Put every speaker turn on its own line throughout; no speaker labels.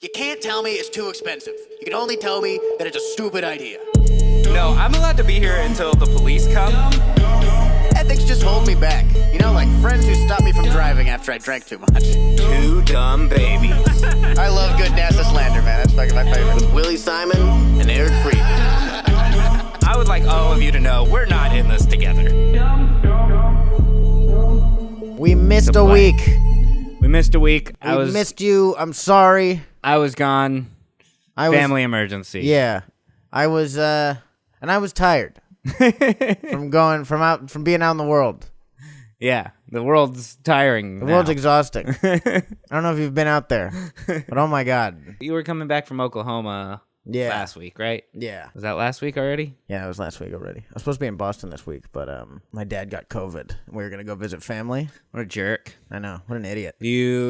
You can't tell me it's too expensive. You can only tell me that it's a stupid idea.
No, I'm allowed to be here until the police come.
Ethics just hold me back. You know, like friends who stop me from driving after I drank too much.
Two dumb babies.
I love good NASA slander, man. That's fucking my favorite. With Willie Simon and Eric Freedman.
I would like all of you to know we're not in this together.
We missed a week.
We missed a week.
We missed you. I'm sorry.
I was gone. Family emergency.
Yeah. I was and I was tired from being out in the world.
Yeah, the world's tiring.
The world's exhausting. I don't know if you've been out there, but oh my God.
You were coming back from Oklahoma last week, right?
Yeah.
Was that last week already?
Yeah, it was last week already. I was supposed to be in Boston this week, but my dad got COVID. We were going to go visit family.
What a jerk.
I know. What an idiot.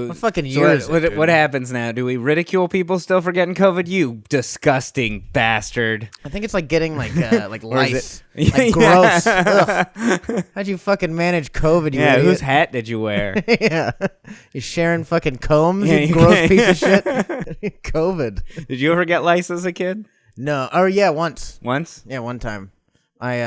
What
fucking year is it,
what happens now? Do we ridicule people still for getting COVID? You disgusting bastard.
I think it's like getting like lice.
It?
Like gross. Ugh. How'd you fucking manage COVID, you
Yeah,
idiot?
whose hat did you wear?
Yeah. You sharing fucking combs,
Yeah,
you gross piece of shit? COVID.
Did you ever get lice as a kid?
No. Oh, yeah, once.
Once?
Yeah, one time. I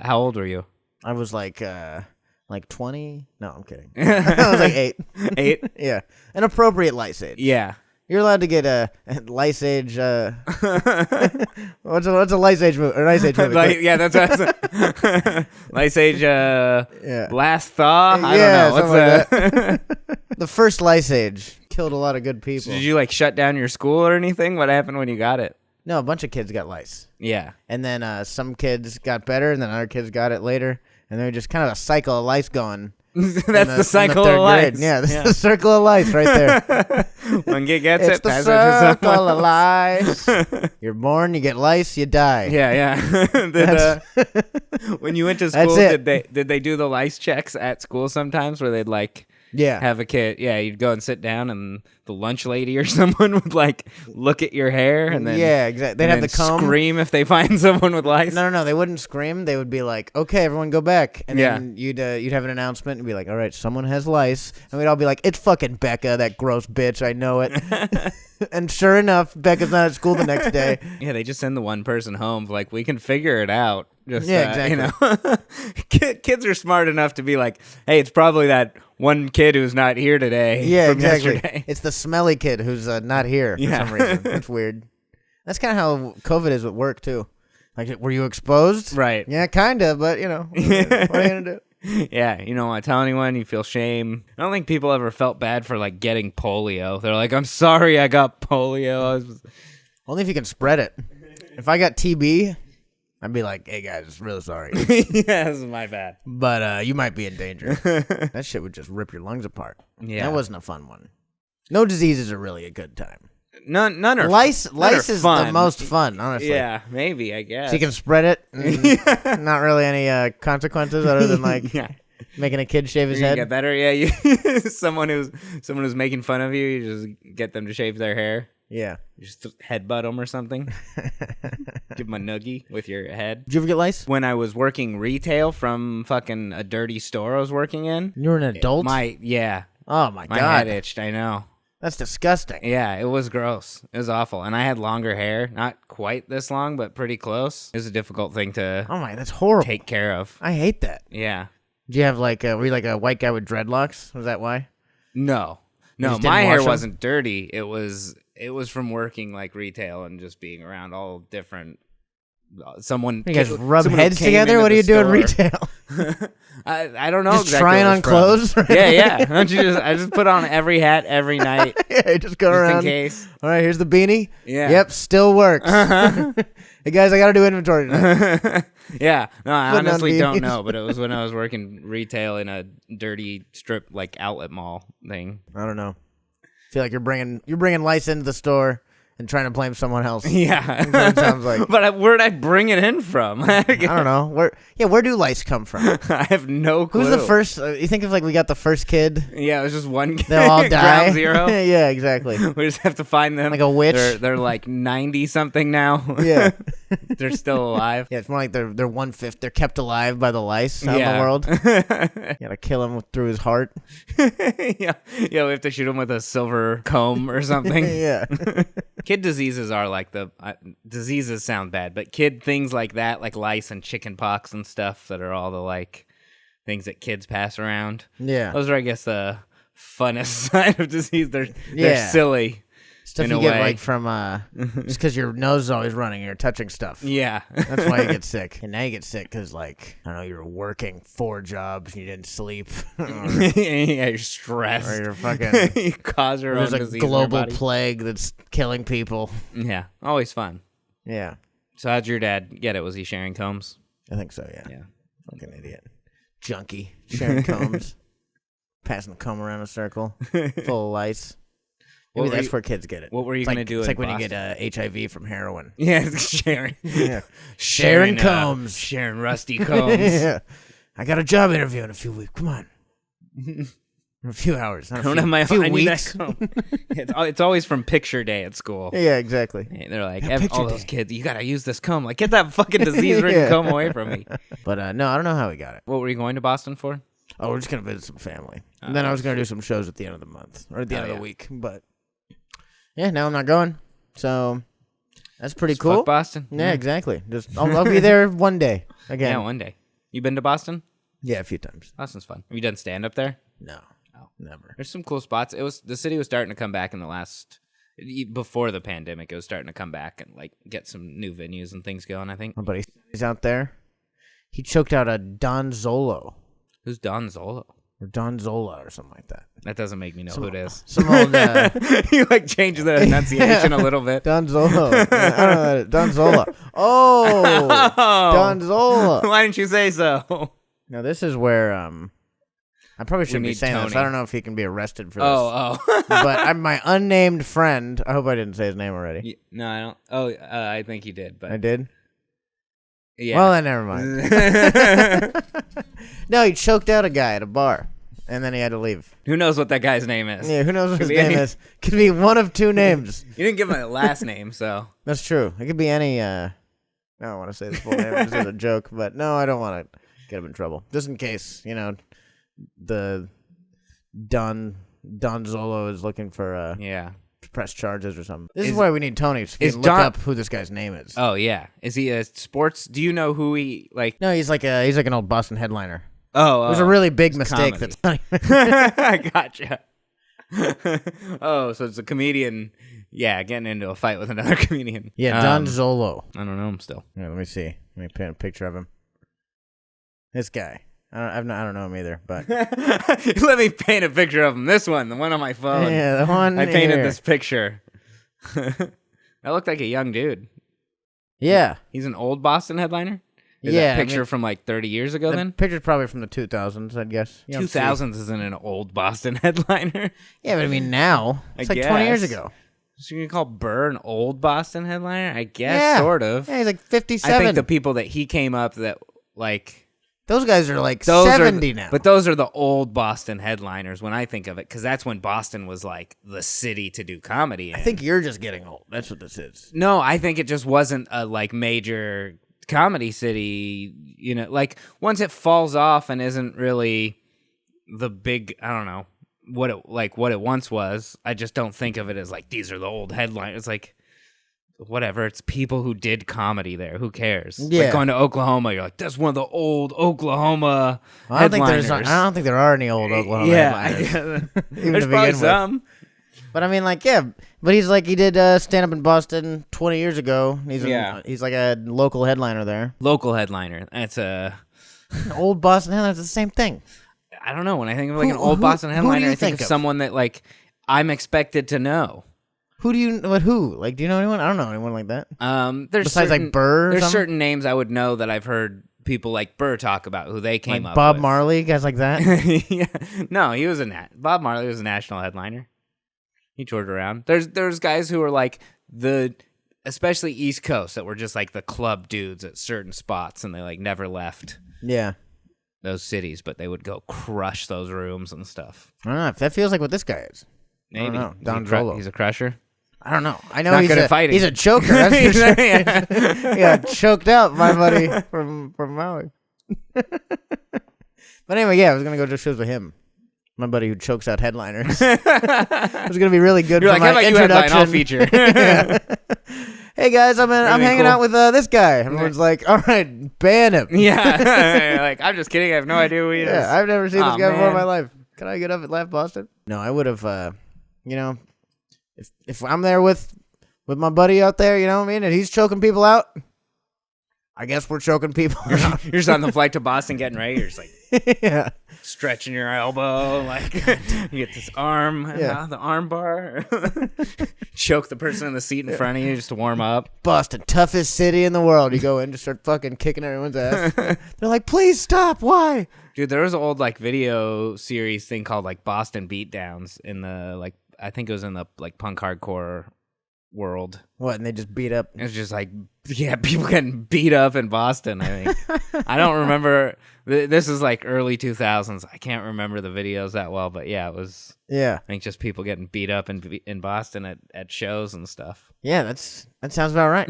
how old were you?
I was like 20. No, I'm kidding. I was like 8.
8?
Yeah, an appropriate lice age.
Yeah.
You're allowed to get a lice age. What's a lice age movie? Or lice age movie?
Yeah, that's lice age. Last thaw. I
Yeah,
don't know. What's
like the first lice age killed a lot of good people.
Did you like shut down your school or anything? What happened when you got it?
No, a bunch of kids got lice.
Yeah.
And then some kids got better, and then other kids got it later. And there was just kind of a cycle of lice going.
That's the cycle of lice.
Yeah, this is the circle of lice right there.
One kid gets
It's
it.
the circle of lice. You're born, you get lice, you die.
Yeah. When you went to school, did they do the lice checks at school sometimes where they'd like have a kid? Yeah, you'd go and sit down and the lunch lady or someone would like look at your hair and then
exactly. They'd have the comb.
Scream if they find someone with lice.
No, they wouldn't scream. They would be like, "Okay, everyone, go back," and then you'd have an announcement and be like, "All right, someone has lice," and we'd all be like, "It's fucking Becca, that gross bitch. I know it." And sure enough, Becca's not at school the next day.
Yeah, they just send the one person home. Like, we can figure it out. Just,
exactly.
You know, kids are smart enough to be like, hey, it's probably that one kid who's not here today.
Yeah,
from
exactly.
Yesterday.
It's the smelly kid who's not here for some reason. It's weird. That's kind of how COVID is at work, too. Like, were you exposed?
Right.
Yeah, kind of, but, you know, what are you going to do?
Yeah, you don't want to tell anyone. You feel shame. I don't think people ever felt bad for, like, getting polio. They're like, I'm sorry I got polio.
Only if you can spread it. If I got TB, I'd be like, hey, guys, really sorry.
Yeah, this is my bad.
But you might be in danger. That shit would just rip your lungs apart.
Yeah.
That wasn't a fun one. No diseases are really a good time.
None are
Lice
are
is
fun.
the most fun, honestly.
Yeah, maybe, I guess.
So you can spread it. And not really any consequences other than like making a kid shave his
You
head.
get better, yeah. Someone who's making fun of you, you just get them to shave their hair.
Yeah.
You just headbutt them or something. Give them a noogie with your head.
Did you ever get lice?
When I was working retail from fucking a dirty store I was working in.
You were an adult?
Oh my
God.
My head itched, I know.
That's disgusting.
Yeah, it was gross. It was awful. And I had longer hair. Not quite this long, but pretty close. It was a difficult thing to
that's horrible.
take care of.
I hate that.
Yeah.
Did you have were you like a white guy with dreadlocks? Was that why?
No,
just didn't
my hair
wash 'em?
wasn't dirty. It was from working like retail and just being around all different.
You guys rub heads together? What do you do in retail?
I don't know.
Just
exactly
trying on clothes?
Yeah. Don't you I just put on every hat every night.
Yeah, just go around.
In case.
All right, here's the beanie.
Yeah.
Yep, still works. Hey guys, I got to do inventory tonight.
Yeah. No, I
Putting on
honestly don't
beanies.
know, but it was when I was working retail in a dirty strip like outlet mall thing.
I don't know. I feel like you're bringing lice into the store, and trying to blame someone else.
Yeah.
That's what it sounds like.
But where'd I bring it in from?
I don't know. Where do lice come from?
I have no clue.
Who's the first? You think if like we got the first kid?
Yeah, it was just one kid.
They'll all die.
Ground zero.
Yeah, exactly.
We just have to find them.
Like a witch.
They're like 90 something now.
Yeah.
They're still alive.
Yeah, it's more like they're 1/5. They're kept alive by the lice out in the world. You gotta kill him through his heart.
Yeah, we have to shoot him with a silver comb or something.
Yeah.
Kid diseases are like diseases sound bad, but kid things like that, like lice and chicken pox and stuff, that are all the like things that kids pass around.
Yeah.
Those are, I guess, the funnest side of disease. They're silly.
Stuff you get like from just because your nose is always running, you're touching stuff.
Yeah,
that's why you get sick. And now you get sick because like I don't know, you're working 4 jobs and you didn't sleep.
Yeah, you're stressed.
Or you're fucking.
You cause your own disease.
There's a global plague that's killing people.
Yeah, always fun.
Yeah.
So how'd your dad get it? Was he sharing combs?
I think so. Yeah.
Yeah.
Fucking idiot. Junkie sharing combs, passing the comb around a circle, full of lice. Maybe that's where kids get it.
What were you going to do?
It's like when you get HIV from heroin.
Yeah, sharing.
Yeah. Sharing combs.
Sharing rusty combs.
Yeah. I got a job interview in a few weeks. Come on. In a few hours. Not a few weeks.
It's always from picture day at school.
Yeah, exactly.
Yeah, they're like, all those kids, you got to use this comb. Like, get that fucking disease-ridden comb away from me.
But no, I don't know how we got it.
What were you going to Boston for?
Oh, we're just going to visit some family. And then I was going to do some shows at the end of the month. Or at the end of the week. But... yeah, now I'm not going, so that's pretty cool.
Fuck Boston.
Yeah, exactly. I'll be there one day again.
Yeah, one day. You been to Boston?
Yeah, a few times.
Boston's fun. Have you done stand up there?
No, never.
There's some cool spots. The city was starting to come back before the pandemic. It was starting to come back and like get some new venues and things going. I think.
My buddy, he's out there. He choked out a Don Zolo.
Who's Don Zolo?
Or Don Zola or something like that.
That doesn't make me know who it is.
Some old...
you like change the enunciation a little bit.
Don Zola. I don't know. Don Zola. Oh! Don Zola.
Why didn't you say so?
Now, this is where... I probably shouldn't be saying this. I don't know if he can be arrested for this.
Oh.
But my unnamed friend... I hope I didn't say his name already.
No, I don't... Oh, I think you did. But
I did?
Yeah.
Well, then never mind. No, he choked out a guy at a bar, and then he had to leave.
Who knows what that guy's name is?
Yeah, who knows what his name is? Could be one of 2 names.
You didn't give him a last name, so.
That's true. It could be any, I don't want to say the full name. This is a joke, but no, I don't want to get him in trouble. Just in case, the Don Zolo is looking for, press charges or something. This is why we need Tony, so we can look up who this guy's name is.
Oh yeah, is he a sports? Do you know who he like?
No, he's like an old Boston headliner.
Oh,
it was a really big mistake. That's not
I gotcha. Oh, so it's a comedian. Yeah, getting into a fight with another comedian.
Yeah, Don Zolo.
I don't know him still.
Yeah, let me see. Let me paint a picture of him. This guy. I don't know him either, but
let me paint a picture of him. This one, the one on my phone.
Yeah, the one.
I painted this picture. That looked like a young dude.
Yeah,
he's an old Boston headliner. Is that picture from like 30 years ago? Then
picture's probably from the 2000s, I'd guess.
2000s isn't an old Boston headliner.
Yeah, but I mean now it's like 20 years ago.
So you can call Bert an old Boston headliner? I guess, sort of.
Yeah, he's like 57.
I think the people that he came up that like.
Those guys are like 70 now.
But those are the old Boston headliners when I think of it, because that's when Boston was like the city to do comedy in.
I think you're just getting old. That's what this is.
No, I think it just wasn't a like major comedy city. Like once it falls off and isn't really the big, I don't know what it once was. I just don't think of it as like these are the old headliners. It's like. Whatever, it's people who did comedy there. Who cares?
Yeah.
Like going to Oklahoma, you're like, that's one of the old Oklahoma headliners.
I don't think there are any old Oklahoma headliners.
There's probably some.
But I mean, like, but he's like, he did stand up in Boston 20 years ago. He's like a local headliner there.
Local headliner. That's an
old Boston headliner. It's the same thing.
I don't know. When I think of like an old Boston headliner, I think of someone that like I'm expected to know.
Who do you? What? Who? Like, do you know anyone? I don't know anyone like that.
There's
besides like Bert.
There's certain names I would know that I've heard people like Bert talk about who they came up.
Bob
with.
Marley, guys like that.
Yeah, no, Bob Marley was a national headliner. He toured around. There's guys who are like especially East Coast, that were just like the club dudes at certain spots, and they like never left those cities, but they would go crush those rooms and stuff.
I don't know if that feels like what this guy is.
Maybe
Don Zolo.
He's a crusher.
I don't know. I know
Not
he's
good at fighting.
He's a choker. That's for sure.
Yeah.
He got choked out, my buddy from Maui. But anyway, I was gonna go to shows with him. My buddy who chokes out headliners. It was gonna be really good.
You're
for
like,
my
how about you
introduction.
headline? I'll feature.
Hey guys, I'm hanging out with this guy. Everyone's like, all right, ban him.
Yeah. Like, I'm just kidding. I have no idea who he is.
Yeah, I've never seen this guy before in
man.
my life. Can I get up at Laugh Boston? No, I would have. If I'm there with my buddy out there, you know what I mean, and he's choking people out, I guess we're choking people out.
You're just on the flight to Boston getting ready. You're just like
Yeah.
stretching your elbow. Like, you get this arm, the arm bar. Choke the person in the seat in front of you just to warm up.
Boston, toughest city in the world. You go in, just start fucking kicking everyone's ass. They're like, please stop. Why?
Dude, there was an old like video series thing called like Boston Beatdowns in the like, I think it was in the like punk hardcore world.
What? And they just beat up.
It was just like, people getting beat up in Boston, I think. I don't remember. This is like early 2000s. I can't remember the videos that well, but it was.
Yeah.
I think just people getting beat up in Boston at shows and stuff.
Yeah, that sounds about right.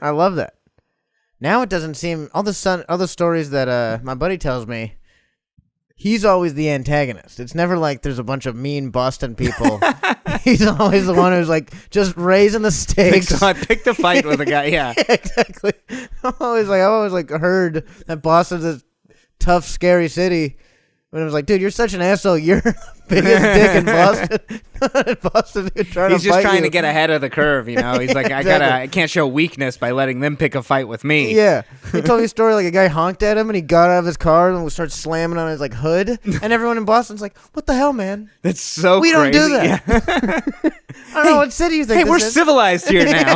I love that. Now it doesn't seem all the stories that my buddy tells me. He's always the antagonist. It's never like there's a bunch of mean Boston people. He's always the one who's like just raising the stakes.
So I picked a fight with a guy. Yeah.
Yeah, exactly. I've always heard that Boston's a tough, scary city. When it was like, dude, you're such an asshole. You're the biggest dick in Boston. In Boston,
he's just trying to get ahead of the curve, you know. He's like,
Exactly.
I can't show weakness by letting them pick a fight with me.
Yeah, he told me a story like a guy honked at him and he got out of his car and started slamming on his like hood, and everyone in Boston's like, "What the hell, man?
That's so
We
crazy.
don't do that."
Yeah.
I don't know what city you think.
Hey,
this
we're
is.
civilized here now.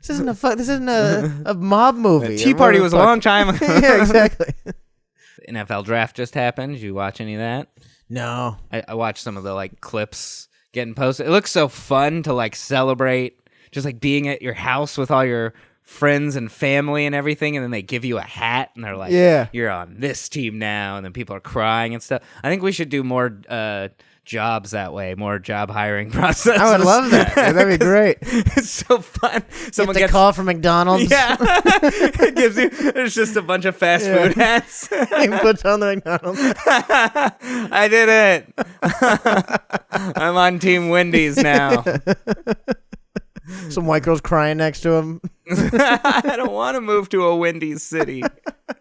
This isn't a mob movie.
Tea Party was a long time ago.
Yeah, exactly.
The NFL draft just happened. Did you watch any of that?
No.
I watched some of the like clips getting posted. It looks so fun to like celebrate, just like being at your house with all your friends and family and everything, and then they give you a hat and they're like,
Yeah.
you're on this team now, and then people are crying and stuff. I think we should do more jobs that way, more job hiring processes.
I would love that. That'd be great.
It's so fun. Someone
Get the
gets
call from McDonald's.
Yeah. It gives you, there's just a bunch of fast food hats.
He puts on the McDonald's.
I did it. I'm on Team Wendy's now.
Some white girls crying next to him.
I don't want to move to a Wendy's city.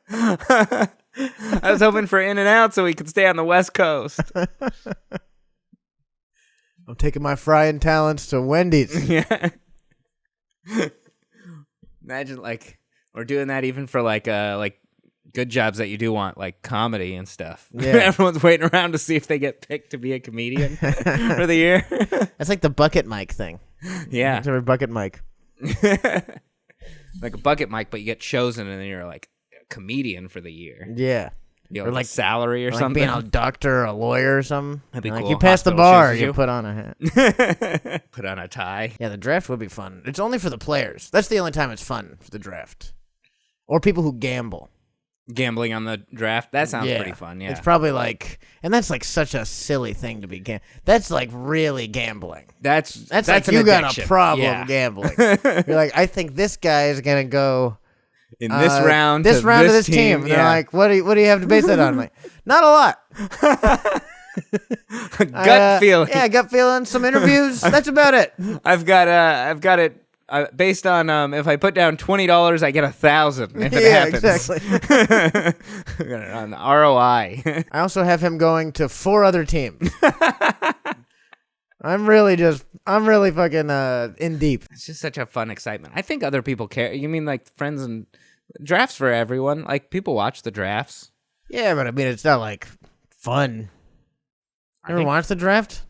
I was hoping for In-N-Out so we could stay on the West Coast.
I'm taking my frying talents to Wendy's.
Yeah. Imagine like we're doing that even for like good jobs that you do want, like comedy and stuff.
Yeah.
Everyone's waiting around to see if they get picked to be a comedian for the year.
That's like the bucket mic thing.
Yeah.
It's every bucket mic.
Like a bucket mic, but you get chosen and then you're like a comedian for the year.
Yeah.
You know,
Or
like
like-
salary or
Like
something.
being a doctor or a lawyer or something.
That'd be
Like
cool.
you pass the
Hospital
bar,
chooses
you
you.
put on a hat.
Put on a tie.
Yeah, the draft would be fun. It's only for the players. That's the only time it's fun for the draft. Or people who gamble.
Gambling on the draft. That sounds pretty fun. Yeah.
It's probably like, and that's like such a silly thing to be that's like really gambling.
That's
Like
an
you got
addiction.
a problem
Yeah.
gambling. You're like, I think this guy is gonna go
In this round,
this
to
round
this
of this team. And
Yeah.
they're like, what do you have to base that on? I'm like, not a lot.
gut feeling.
Yeah, gut feeling. Some interviews. That's about it.
I've got it based on if I put down $20, I get 1,000 if it
Yeah,
happens.
exactly.
On the ROI.
I also have him going to 4 other teams. I'm really fucking in deep.
It's just such a fun excitement. I think other people care. You mean like friends and drafts for everyone? Like people watch the drafts.
Yeah, but I mean, it's not like fun. Ever
think-
watch the draft?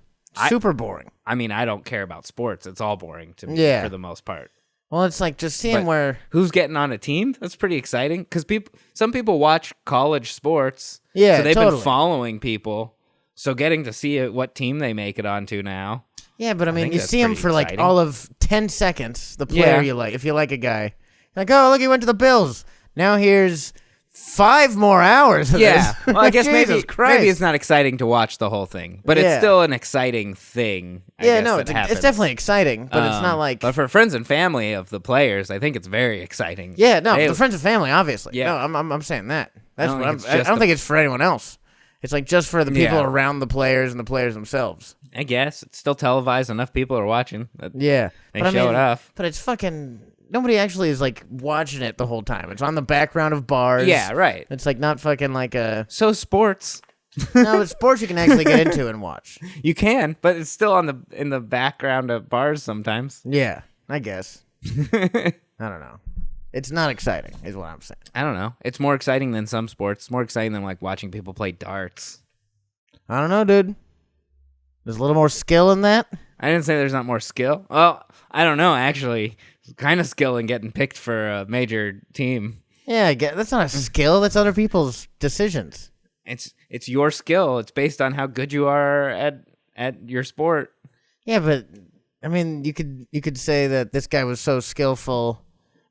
Super boring.
I mean, I don't care about sports. It's all boring to me
Yeah.
for the most part.
Well, it's like just seeing
But
where.
who's getting on a team? That's pretty exciting because some people watch college sports.
Yeah,
so they've
totally.
been following people. So getting to see what team they make it onto now.
Yeah, but I mean,
think
you
that's
see him
pretty
for like
exciting.
all of 10 seconds. The player
Yeah.
you like, if you like a guy, like, oh look, he went to the Bills. Now here's 5 more hours. Of
Yeah,
this.
well, I guess
Jesus Christ.
maybe it's not exciting to watch the whole thing, but it's
Yeah.
still an exciting thing. I
Yeah,
guess,
no,
that
it's
happens.
definitely exciting, but it's not like.
But for friends and family of the players, I think it's very exciting.
Yeah, no,
They-
the friends and family, obviously.
Yeah.
No, I'm saying that. That's
don't
what
think
I'm.
it's
I
just
don't
the-
think it's for anyone else. It's like just for the people
Yeah.
around the players and the players themselves.
I guess it's still televised. Enough people are watching.
Yeah,
They
but I
show
mean,
it off.
But it's fucking. Nobody actually is like watching it the whole time. It's on the background of bars.
Yeah, right.
It's like not fucking like a.
So sports,
No, it's sports you can actually get into and watch.
you can, but it's still in the background of bars sometimes.
Yeah, I guess. I don't know. It's not exciting, is what I'm saying.
I don't know. It's more exciting than some sports. It's more exciting than like watching people play darts.
I don't know, dude. There's a little more skill in that.
I didn't say there's not more skill. Well, I don't know, actually. Kind of skill in getting picked for a major team.
Yeah, I get that's not a skill. That's other people's decisions.
It's your skill. It's based on how good you are at your sport.
Yeah, but I mean, you could say that this guy was so skillful,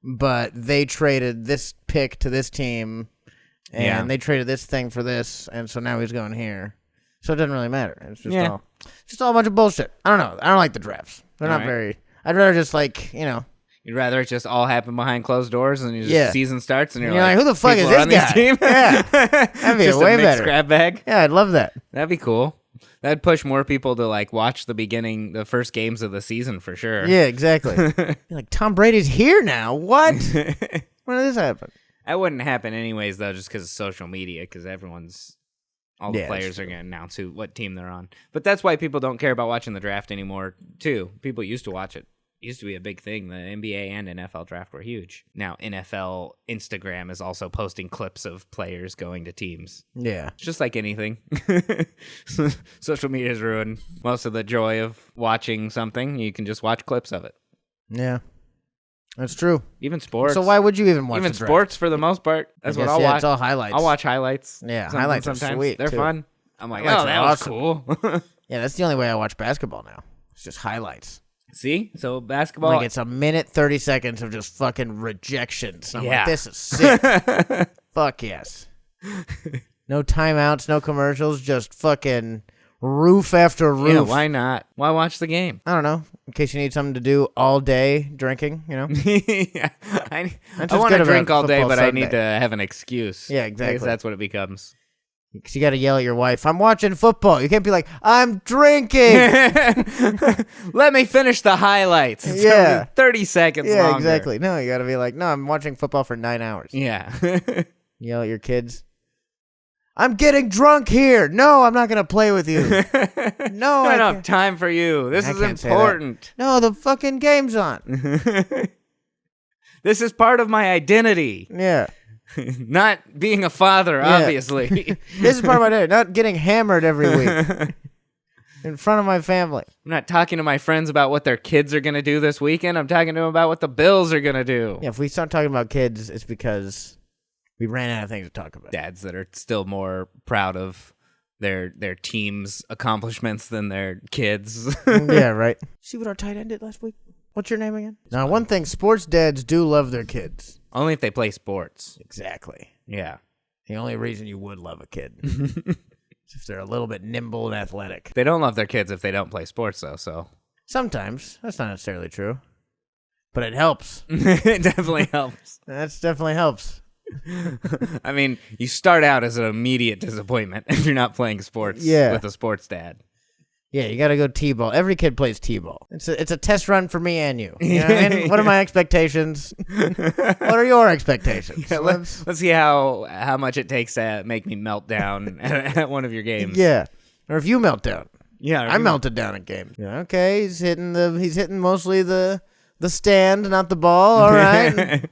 but they traded this pick to this team, and
Yeah.
they traded this thing for this, and so now he's going here. So it doesn't really matter. It's just all a bunch of bullshit. I don't know. I don't like the drafts. They're
All
not
right.
very. I'd rather just like
You'd rather it just all happen behind closed doors and
Yeah.
season starts and you're
You're like, who the fuck is
people are
this
on
guy?
Team?
Yeah. That'd be
just
way
a mixed
better.
grab bag.
Yeah, I'd love that.
That'd be cool. That'd push more people to like watch the first games of the season for sure.
Yeah, exactly. You're like, Tom Brady's here now. What? When did this happen?
That wouldn't happen anyways though, just because of social media, because all the
Yeah,
players are going to announce what team they're on. But that's why people don't care about watching the draft anymore too. People used to watch it. It used to be a big thing. The NBA and NFL draft were huge. Now NFL Instagram is also posting clips of players going to teams.
Yeah.
It's just like anything. Social media has ruined most of the joy of watching something. You can just watch clips of it.
Yeah. That's true.
Even sports.
So why would you even watch
Even
the draft?
sports for the most part. That's what
guess,
I'll
yeah,
watch.
it's all highlights.
I'll watch highlights.
Yeah,
Something
highlights are
sometimes.
sweet,
They're
too.
fun. I'm like,
Highlights
oh, that
are
was
awesome.
cool.
Yeah, that's the only way I watch basketball now. It's just highlights.
See? So basketball.
Like it's a minute 30 seconds of just fucking rejections. I'm
Yeah.
like, this is sick. Fuck yes. No timeouts, no commercials, just fucking roof after roof.
yeah, why not? Why watch the game?
I don't know. In case you need something to do all day drinking,
yeah. I
That's what's
want
good
to
about
drink all day,
football
but I need to
Sunday.
have an excuse.
Yeah,
I
exactly.
guess that's what it becomes.
Because you got to yell at your wife, I'm watching football. You can't be like, I'm drinking.
Let me finish the highlights. It's
Yeah.
only 30 seconds
Yeah,
longer.
exactly. No, you got to be like, no, I'm watching football for 9 hours.
Yeah.
Yell at your kids. I'm getting drunk here. No, I'm not going to play with you. No,
I
I
don't have
can't.
time for you. This
I
is
can't say that.
important.
No, the fucking game's on.
This is part of my identity.
Yeah.
Not being a father,
Yeah.
obviously.
This is part of my day. Not getting hammered every week in front of my family.
I'm not talking to my friends about what their kids are going to do this weekend. I'm talking to them about what the Bills are going to do.
Yeah, if we start talking about kids, it's because we ran out of things to talk about.
Dads that are still more proud of their team's accomplishments than their kids.
Yeah, right. See what our tight end did last week? What's your name again? Now, one thing, sports dads do love their kids.
Only if they play sports.
Exactly.
Yeah.
The only reason you would love a kid is if they're a little bit nimble and athletic.
They don't love their kids if they don't play sports, though, so.
Sometimes. That's not necessarily true. But it helps.
It definitely helps.
That definitely helps.
I mean, you start out as an immediate disappointment if you're not playing sports with a sports dad.
Yeah, you got to go T-ball. Every kid plays T-ball. It's a test run for me and you. You know what I mean? What are my expectations? What are your expectations?
Yeah, let's see how much it takes to make me melt down at one of your games.
Yeah. Or if you melt down.
Yeah.
I melted down at games. Yeah, okay, he's hitting mostly the stand, not the ball. All right.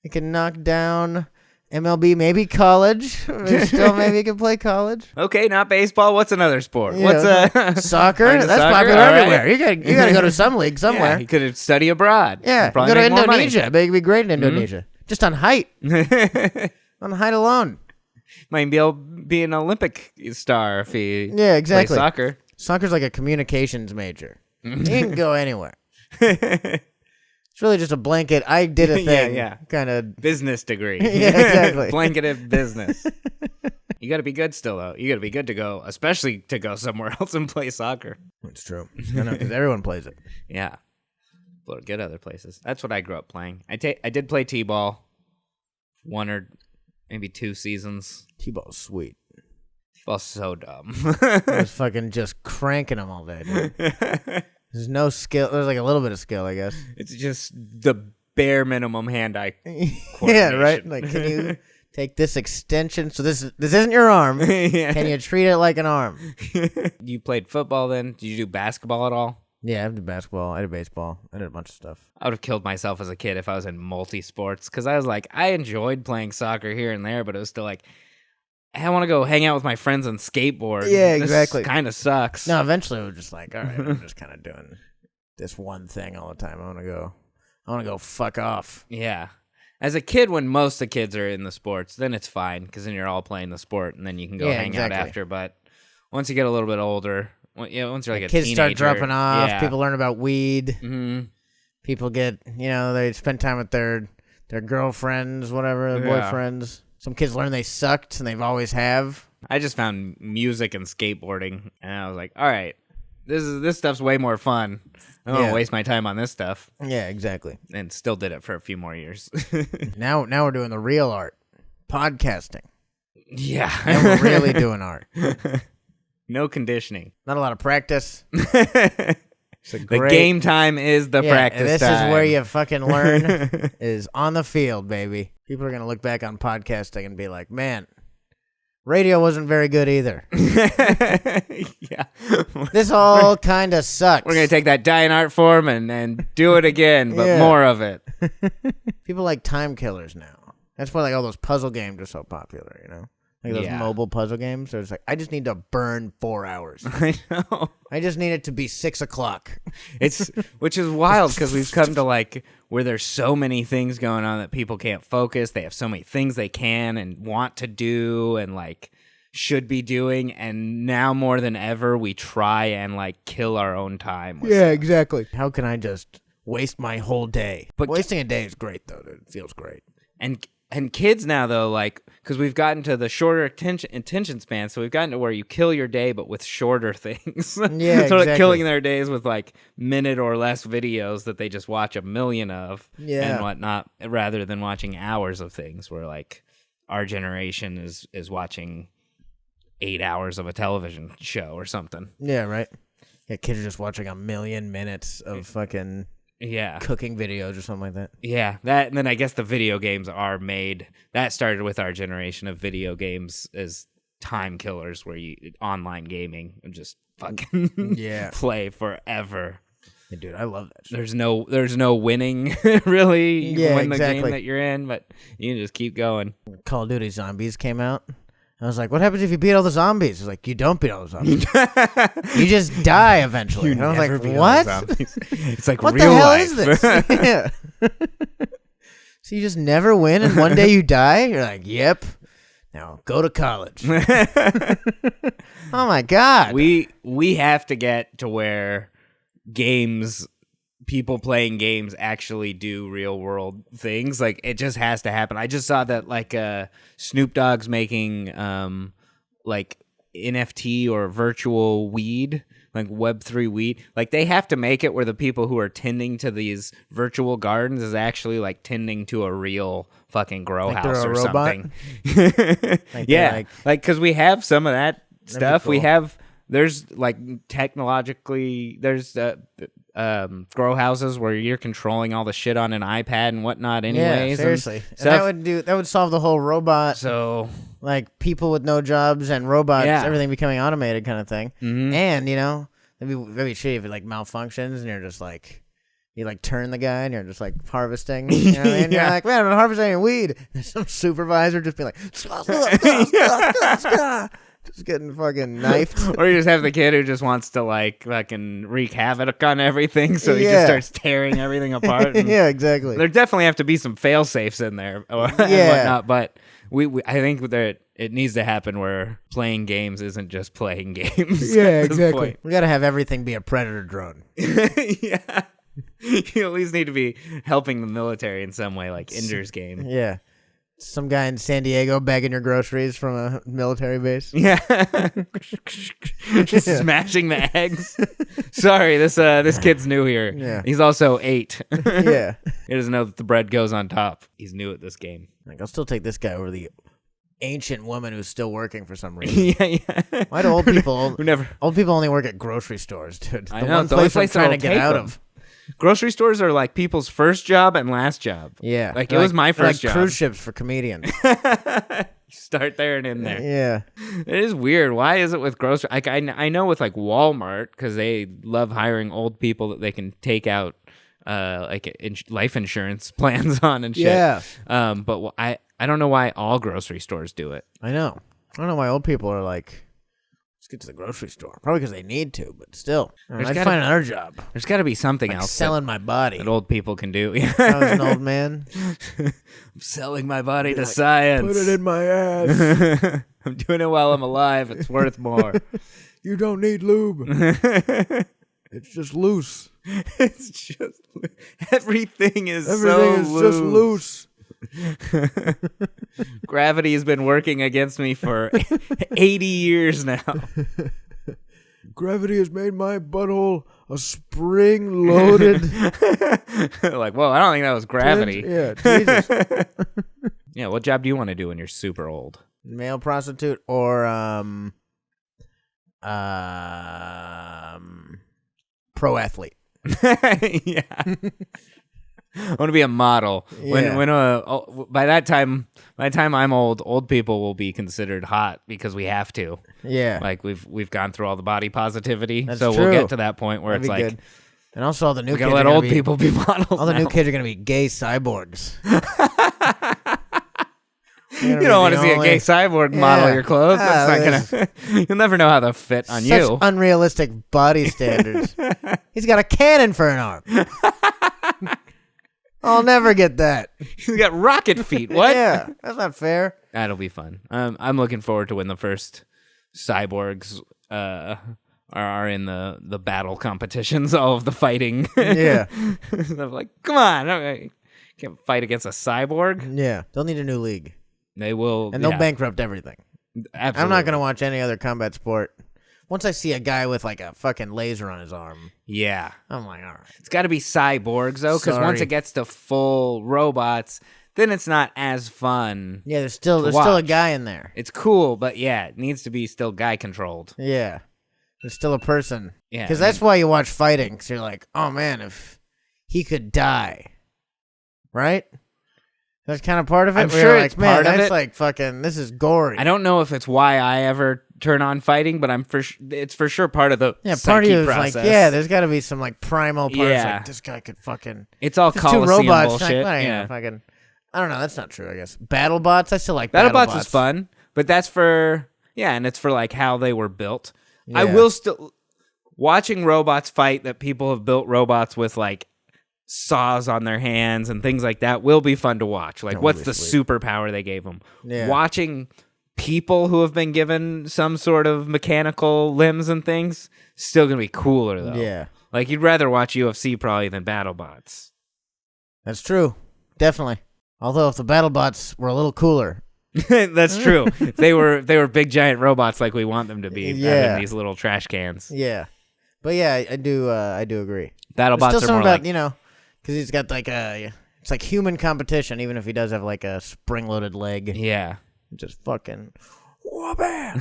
He can knock down MLB, maybe college. Still, maybe he can play college.
Okay, not baseball. What's another sport?
Yeah,
What's
soccer?
Like
That's
soccer?
popular
All right.
everywhere. You got to go to some league somewhere.
Yeah, you could study abroad.
Yeah,
Probably
go to
make more money.
Indonesia. I bet you could be great in Indonesia. Just on height. On height alone.
Might be able to be an Olympic star if he
Yeah, exactly.
plays soccer.
Soccer's like a communications major. You can go anywhere. It's really just a blanket. I did a thing.
Yeah.
Kind of
Business degree.
Yeah, exactly.
Blanketed business. You got to be good still, though. You got to be good to go, especially to go somewhere else and play soccer.
It's true. I know, because everyone plays it.
Yeah. Or get other places. That's what I grew up playing. I did play T-ball 1 or maybe 2 seasons.
T-ball's sweet.
T-ball's so dumb.
I was fucking just cranking them all day, dude. There's no skill. There's like a little bit of skill, I guess.
It's just the bare minimum hand-eye
Yeah, right? Like, can you take this extension? So this isn't your arm.
Yeah.
Can you treat it like an arm?
You played football then? Did you do basketball at all?
Yeah, I did basketball. I did baseball. I did a bunch of stuff.
I would have killed myself as a kid if I was in multi-sports because I was like, I enjoyed playing soccer here and there, but it was still like, I want to go hang out with my friends on skateboard.
Yeah, exactly.
Kind of sucks.
No, eventually we were just like, all right, I'm just kind of doing this one thing all the time. I want to go fuck off.
Yeah. As a kid, when most of the kids are in the sports, then it's fine because then you're all playing the sport and then you can go hang out after. But once you get a little bit older, once you're like a
kids
teenager,
start dropping off.
yeah.
People learn about weed.
Mm-hmm.
People get, they spend time with their girlfriends, whatever, their boyfriends. Some kids learn they sucked and they've always have.
I just found music and skateboarding, and I was like, all right, this stuff's way more fun. I don't want to waste my time on this stuff.
Yeah, exactly.
And still did it for a few more years.
Now we're doing the real art, podcasting.
Yeah.
And we're really doing art.
No conditioning.
Not a lot of practice.
The game time is the practice
this
time.
is where you fucking learn is on the field, baby. People are going to look back on podcasting and be like, man, radio wasn't very good either.
Yeah.
This all kind of sucks.
We're going to take that dying art form and do it again, but more of it.
People like time killers now. That's why like all those puzzle games are so popular, Like those mobile puzzle games. So it's like, I just need to burn 4 hours.
I know.
I just need it to be 6 o'clock.
Which is wild because we've come to like where there's so many things going on that people can't focus. They have so many things they can and want to do and like should be doing. And now more than ever, we try and like kill our own time.
Yeah, exactly. How can I just waste my whole day? But wasting a day is great though, dude. It feels great.
And kids now, though, like, because we've gotten to the shorter attention span, so we've gotten to where you kill your day, but with shorter things.
Yeah,
so
exactly.
killing their days with, like, minute or less videos that they just watch a million of and whatnot, rather than watching hours of things where, like, our generation is watching 8 hours of a television show or something.
Yeah, right. Yeah, kids are just watching a million minutes of fucking... cooking videos or something like that.
Yeah, that, and then I guess the video games are made. That started with our generation of video games as time killers, where you online gaming and just fucking play forever.
Yeah, dude, I love that shit.
There's no winning really. You can win the
exactly.
game that you're in, but you can just keep going.
Call of Duty Zombies came out. I was like, what happens if you beat all the zombies? It's like, you don't beat all the zombies. You just die eventually. And I was like, what?
It's like
what
real
the hell
life.
is this? Yeah. So you just never win and one day you die? You're like, yep. Now go to college. Oh my God.
We have to get to where people playing games actually do real world things. Like, it just has to happen. I just saw that like Snoop Dogg's making like NFT or virtual weed, like Web3 weed. Like, they have to make it where the people who are tending to these virtual gardens is actually like tending to a real fucking grow house or something. Yeah, like because we have some of that stuff. Cool. There's like technologically, there's grow houses where you're controlling all the shit on an iPad and whatnot. Anyways,
yeah, seriously, and that would solve the whole robot.
So
like people with no jobs and robots, everything becoming automated kind of thing.
Mm-hmm.
And that'd be shitty if it like malfunctions and you're just like. You like turn the guy and you're just like harvesting. You know what I mean? You're like, man, I'm harvesting your weed. There's some supervisor just be like, just getting fucking knifed.
Or you just have the kid who just wants to like fucking wreak havoc on everything, so he just starts tearing everything apart.
Yeah, exactly.
There definitely have to be some fail safes in there and whatnot, but I think that it needs to happen where playing games isn't just playing games.
Yeah,
at this
exactly.
point.
We got to have everything be a Predator drone.
Yeah. You at least need to be helping the military in some way, like Ender's Game.
Yeah. Some guy in San Diego bagging your groceries from a military base.
Yeah. Just smashing the eggs. Sorry, this kid's new here.
Yeah.
He's also 8.
Yeah.
He doesn't know that the bread goes on top. He's new at this game.
Like, I'll still take this guy over the ancient woman who's still working for some reason.
Yeah.
Why do old people old people only work at grocery stores, dude?
I know, it's the only place
I'm trying to
that'll
get out
take
of.
Grocery stores are like people's first job and last job.
Yeah.
Like, it was my first job.
Cruise ships for comedians.
Start there and in there.
Yeah.
It is weird. Why is it with grocery? Like, I know with like Walmart, because they love hiring old people that they can take out life insurance plans on and shit.
Yeah.
But I don't know why all grocery stores do it.
I know. I don't know why old people are like, let's get to the grocery store. Probably because they need to, but still. I'd find another job.
There's got to be something
Like
else
selling my body.
that old people can do.
I was an old man.
I'm selling my body to science.
Put it in my ass.
I'm doing it while I'm alive. It's worth more.
You don't need lube. It's just loose.
It's just everything is
just loose.
Gravity has been working against me for 80 years now.
Gravity has made my butthole a spring-loaded.
Like, whoa, I don't think that was gravity.
Yeah, Jesus.
Yeah, what job do you want to do when you're super old?
Male prostitute or pro athlete.
Yeah. I want to be a model.
Yeah.
By that time I'm old people will be considered hot because we have to.
Yeah.
Like we've gone through all the body positivity,
That's
so
true.
we'll get to that point where
That'd
it's
be
like
good. And also all the new
we
kids
gotta let
are
old
gonna be,
people be models.
all the
now.
new kids are gonna be gay cyborgs.
You don't want to see a gay cyborg model your clothes. That's not gonna. You'll never know how they'll fit on
Such
you.
unrealistic body standards. He's got a cannon for an arm. I'll never get that.
He's got rocket feet. What?
Yeah, that's not fair.
That'll be fun. I'm looking forward to when the first cyborgs are in the battle competitions, all of the fighting.
Yeah.
I'm like, come on, I can't fight against a cyborg.
Yeah, they'll need a new league.
They will,
And they'll bankrupt everything.
Absolutely.
I'm not going to watch any other combat sport. Once I see a guy with like a fucking laser on his arm,
Yeah.
I'm like, all right.
It's got to be cyborgs, though, because once
Sorry.
it gets to full robots, then it's not as fun.
Yeah, there's still a
watch.
guy in there.
It's cool, but yeah, it needs to be still guy-controlled.
Yeah. There's still a person.
Yeah,
Because that's why you watch fighting. Because you're like, oh man, if he could die. Right? That's kind of part of it.
I'm
where
sure
you're
it's
like, man,
part of
that's
it.
like fucking, this is gory.
I don't know if it's why I ever turn on fighting, but it's for sure part of the
Yeah,
psyche
part of you is
process.
like, yeah, there's got to be some like primal part.
Yeah.
Like, this guy could fucking.
It's all
Just two
Coliseum
robots.
bullshit.
Like,
Yeah.
fucking. I don't know. That's not true. I guess BattleBots. I still like
BattleBots
BattleBots.
is fun, but that's for and it's for like how they were built. I
Yeah.
will still watching robots fight that people have built robots with like saws on their hands and things like that will be fun to watch. Like, what's the superpower they gave them?
Yeah.
Watching people who have been given some sort of mechanical limbs and things still gonna be cooler though.
Yeah,
Like, you'd rather watch UFC probably than BattleBots.
that's true. Definitely. Although if the BattleBots were a little cooler.
That's true. If they were big giant robots like we want them to be,
Yeah.
having these little trash cans.
Yeah. But yeah, I do agree.
BattleBots
There's still
are
something
more
about,
like
you know, because he's got like it's like human competition, even if he does have like a spring-loaded leg.
yeah.
Just fucking, whoa-bam.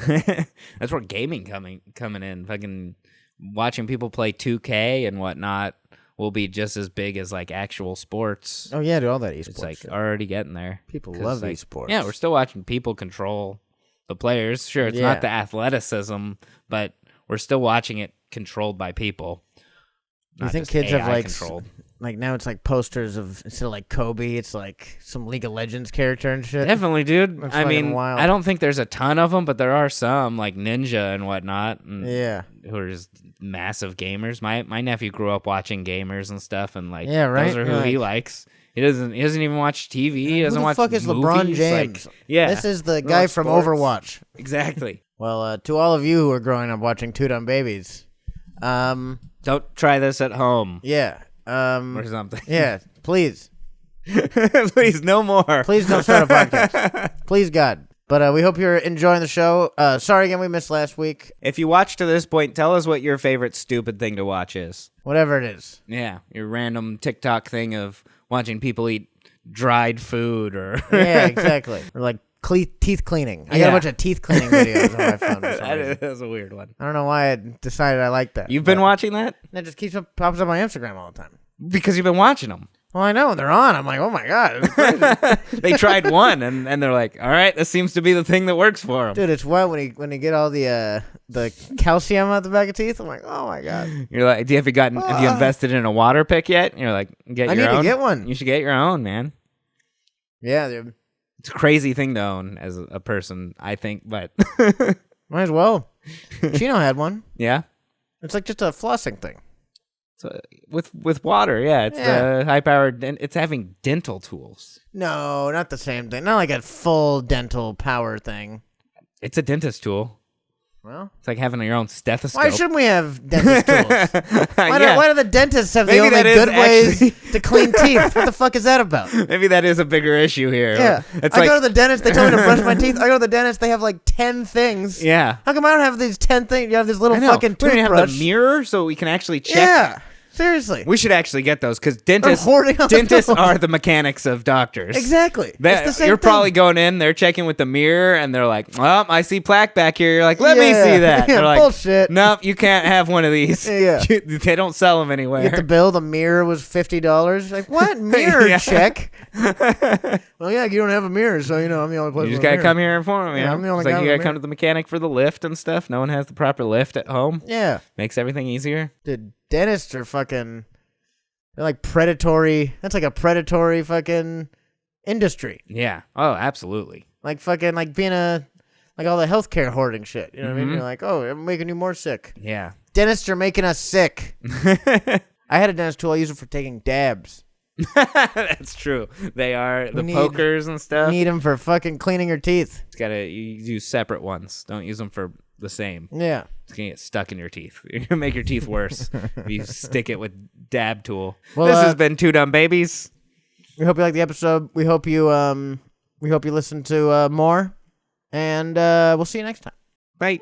That's where gaming coming in. Fucking watching people play 2K and whatnot will be just as big as like actual sports.
Oh yeah, do all that esports.
It's like
shit.
already getting there.
People
'Cause,
love
like,
esports.
Yeah, we're still watching people control the players. Sure, it's
Yeah.
not the athleticism, but we're still watching it controlled by people.
Do you
Not
think
just
kids have
AI
like
controlled.
like now it's like posters of, instead of like Kobe, it's like some League of Legends character and shit.
Definitely, dude.
That's
I
fucking
mean,
wild.
I don't think there's a ton of them, but there are some, like Ninja and whatnot, and
Yeah.
who are just massive gamers. My nephew grew up watching gamers and stuff, and like,
Yeah, right?
those are who
You're
he
like-
likes. He doesn't even watch TV. He doesn't watch
Who the fuck is
movies.
LeBron James?
Like, yeah.
This is the guy from
sports.
Overwatch.
Exactly.
Well, to all of you who are growing up watching Two Dumb Babies,
Don't try this at home.
yeah,
Or something.
yeah, please.
Please, no more.
Please don't start a podcast. Please, God. But we hope you're enjoying the show. Sorry again, we missed last week.
If you watch to this point, tell us what your favorite stupid thing to watch is.
Whatever it is.
Yeah, your random TikTok thing of watching people eat dried food or...
Yeah, exactly. Or like teeth cleaning. I got
Yeah.
a bunch of teeth cleaning videos on my phone. For some reason.
That's a weird one.
I don't know why I decided I liked that.
You've been watching that?
It just pops up on my Instagram all the time.
Because you've been watching them.
Well, I know they're on. I'm like, oh my god, it's crazy.
They tried one, and they're like, all right, this seems to be the thing that works for them.
Dude, it's what when you get all the calcium out the back of teeth. I'm like, oh my god.
You're like, have you invested in a water pick yet? And you're like, get
I
your
need
own.
to get one.
You should get your own, man.
Yeah, dude.
It's a crazy thing to own as a person, I think, but
Might as well. Chino had one.
yeah.
It's like just a flossing thing.
So with water, yeah, it's
Yeah.
the high powered. It's having dental tools.
No, not the same thing. Not like a full dental power thing.
It's a dentist tool.
Well,
It's like having your own stethoscope.
why shouldn't we have dentist tools? Why,
Yeah.
why do the dentists have
Maybe
the only
that is
good ways
actually-
to clean teeth? What the fuck is that about?
Maybe that is a bigger issue here.
Yeah.
It's
I
like,
go to the dentist, they tell me to brush my teeth. I go to the dentist, they have like 10 things.
yeah.
How come I don't have these 10 things? You have this little
I know.
fucking
We don't even
toothbrush.
have the mirror so we can actually check.
Yeah. Seriously.
We should actually get those because
I'm
dentists
hoarding all
dentists
those.
are the mechanics of doctors.
Exactly.
That-
It's the same
you're
thing.
probably going in, they're checking with the mirror, and they're like, well, I see plaque back here. You're like, let me
Yeah.
see that.
Yeah,
They're like,
bullshit.
nope, you can't have one of these.
Yeah.
They don't sell them
You
anywhere.
get the bill, the mirror was $50. Like, what? Mirror
Yeah.
check? Well, yeah, you don't have a mirror, so, I'm the only place
You just
with a
gotta
mirror.
come here and form them.
Yeah,
Yeah,
I'm the only
it's like
guy
you
with
gotta
a
come to the mechanic for the lift and stuff. No one has the proper lift at home.
Yeah.
Makes everything easier.
Dude, dentists are fucking... They're like predatory... That's like a predatory fucking industry.
Yeah. Oh, absolutely.
Like fucking... Like being a... Like all the healthcare hoarding shit. You know what I mean?
Mhm.
You're like, oh, I'm making you more sick.
Yeah.
Dentists are making us sick. I had a dentist tool. I use it for taking dabs.
That's true. They are the
need-
pokers and stuff.
Need them for fucking cleaning your teeth.
You use separate ones. Don't use them for the same.
Yeah.
It's gonna get stuck in your teeth. You're gonna make your teeth worse if you stick it with dab tool.
Well,
This has been Two Dumb Babies.
We hope you like the episode. We hope you listen to more. And we'll see you next time.
Bye.